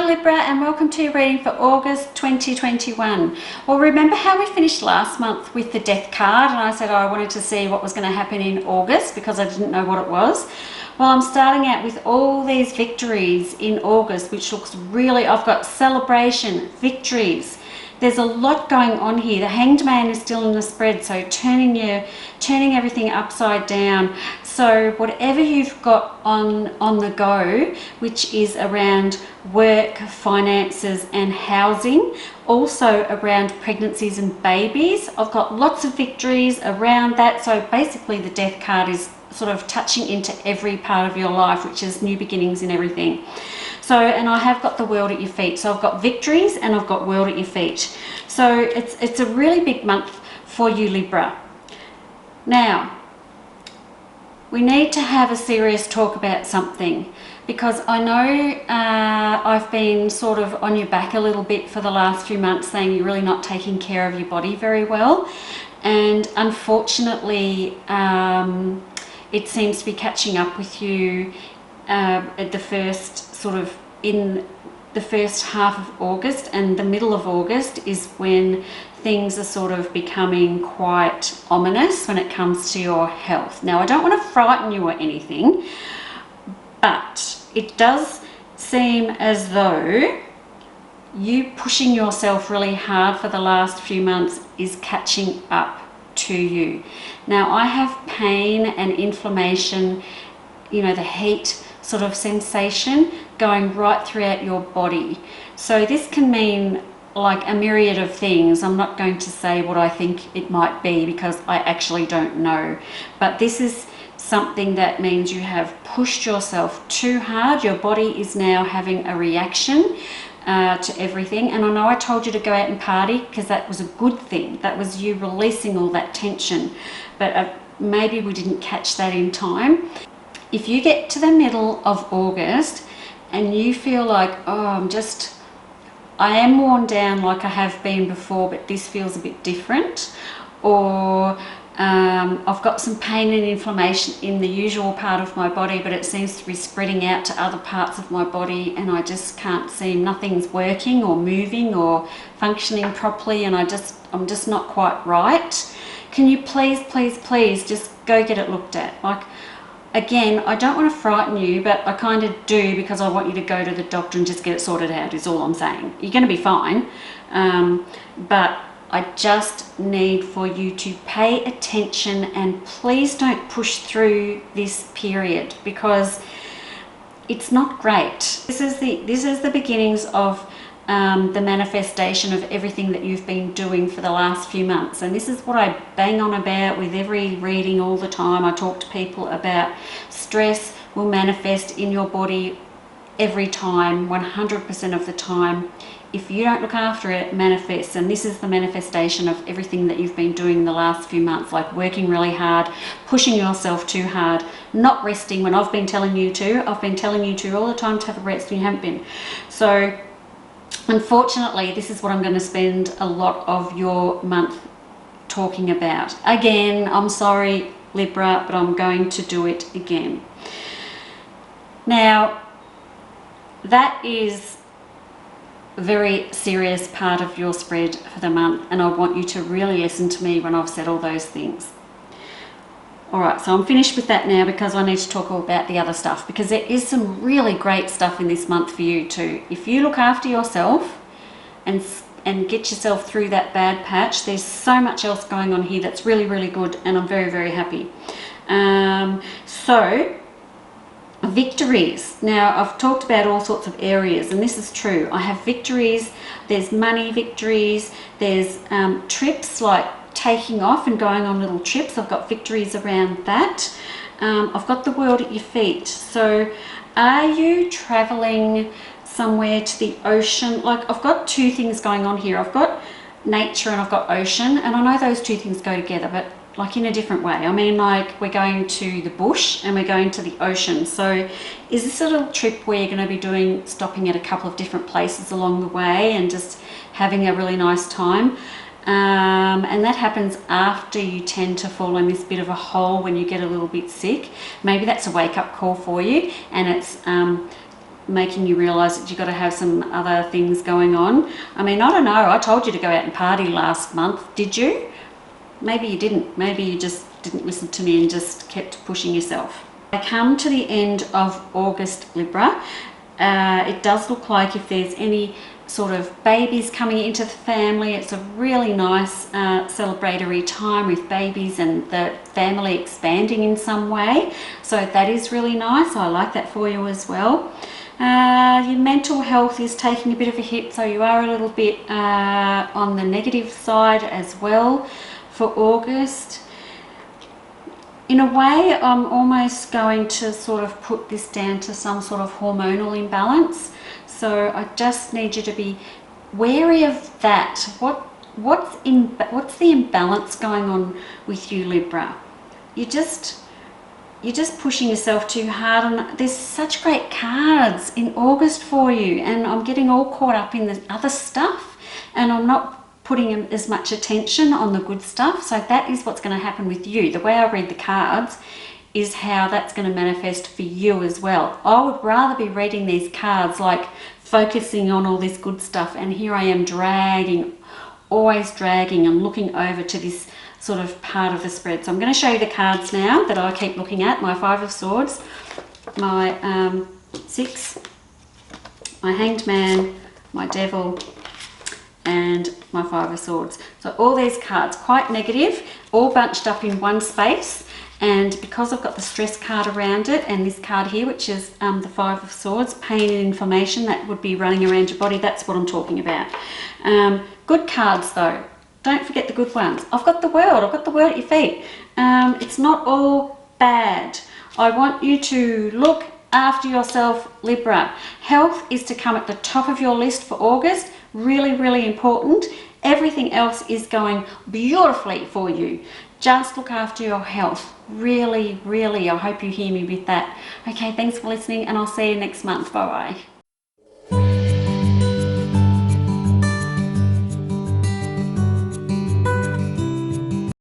Libra, and welcome to your reading for August 2021. Well, remember how we finished last month with the death card, and I said I wanted to see what was going to happen in August because I didn't know what it was. Well, I'm starting out with all these victories in August, which looks really, I've got celebration, victories. There's a lot going on here. The Hanged Man is still in the spread, so turning everything upside down. So whatever you've got on the go, which is around work, finances and housing, also around pregnancies and babies, I've got lots of victories around that. So basically the death card is sort of touching into every part of your life, which is new beginnings and everything. So, and I have got the world at your feet. So I've got victories and I've got world at your feet. So it's a really big month for you, Libra. Now, we need to have a serious talk about something, because I know I've been sort of on your back a little bit for the last few months, saying you're really not taking care of your body very well. And unfortunately, it seems to be catching up with you at the first in the first half of August, and the middle of August is when things are sort of becoming quite ominous when it comes to your health. Now, I don't want to frighten you or anything, but it does seem as though you pushing yourself really hard for the last few months is catching up to you. Now, I have pain and inflammation, you know, the heat sort of sensation going right throughout your body. So this can mean like a myriad of things. I'm not going to say what I think it might be because I actually don't know, but this is something that means you have pushed yourself too hard. Your body is now having a reaction to everything. And I know I told you to go out and party because that was a good thing. That was you releasing all that tension, but maybe we didn't catch that in time. If you get to the middle of August and you feel like, oh, I am worn down like I have been before, but this feels a bit different, or I've got some pain and inflammation in the usual part of my body, but it seems to be spreading out to other parts of my body, and I just can't seem, nothing's working or moving or functioning properly, and I'm just not quite right. Can you please just go get it looked at? Like, again, I don't want to frighten you, but I kind of do, because I want you to go to the doctor and just get it sorted out, is all I'm saying. You're going to be fine, but I just need for you to pay attention, and please don't push through this period because it's not great. This is the beginnings of the manifestation of everything that you've been doing for the last few months. And this is what I bang on about with every reading all the time. I talk to people about stress will manifest in your body every time, 100% of the time. If you don't look after it, it manifests. And this is the manifestation of everything that you've been doing the last few months, like working really hard, pushing yourself too hard, not resting when I've been telling you to. I've been telling you to all the time to have a rest and you haven't been. So unfortunately, this is what I'm going to spend a lot of your month talking about. Again, I'm sorry, Libra, but I'm going to do it again. Now, that is a very serious part of your spread for the month, and I want you to really listen to me when I've said all those things. Alright, so I'm finished with that now because I need to talk all about the other stuff, because there is some really great stuff in this month for you too. If you look after yourself and get yourself through that bad patch, there's so much else going on here that's really, really good, and I'm very, very happy. So, victories. Now, I've talked about all sorts of areas, and this is true. I have victories, there's money victories, there's trips, like taking off and going on little trips. I've got victories around that. I've got the world at your feet. So are you traveling somewhere to the ocean? Like, I've got two things going on here. I've got nature and I've got ocean, and I know those two things go together, but like in a different way. I mean, like, we're going to the bush and we're going to the ocean. So is this a little trip where you're going to be stopping at a couple of different places along the way and just having a really nice time? And that happens after you tend to fall in this bit of a hole when you get a little bit sick. Maybe that's a wake-up call for you, and it's making you realise that you've got to have some other things going on. I mean, I don't know, I told you to go out and party last month, did you? Maybe you didn't. Maybe you just didn't listen to me and just kept pushing yourself. I come to the end of August, Libra. It does look like if there's any sort of babies coming into the family, it's a really nice celebratory time with babies and the family expanding in some way. So that is really nice. I like that for you as well. Your mental health is taking a bit of a hit, so you are a little bit on the negative side as well for August. In a way, I'm almost going to sort of put this down to some sort of hormonal imbalance. So I just need you to be wary of that. What's the imbalance going on with you, Libra? You're just pushing yourself too hard, and there's such great cards in August for you, and I'm getting all caught up in the other stuff, and I'm not putting as much attention on the good stuff. So that is what's going to happen with you. The way I read the cards is how that's going to manifest for you as well. I would rather be reading these cards like focusing on all this good stuff, and here I am dragging, always dragging and looking over to this sort of part of the spread. So I'm going to show you the cards now that I keep looking at. My Five of Swords, my Six, my Hanged Man, my Devil, and my Five of Swords. So all these cards, quite negative, all bunched up in one space. And because I've got the stress card around it and this card here, which is the Five of Swords, pain and inflammation that would be running around your body, that's what I'm talking about. Good cards though, don't forget the good ones. I've got the World at your feet. It's not all bad. I want you to look after yourself, Libra. Health is to come at the top of your list for August. Really, really important. Everything else is going beautifully for you. Just look after your health. Really, really, I hope you hear me with that. Okay, thanks for listening, and I'll see you next month. Bye-bye.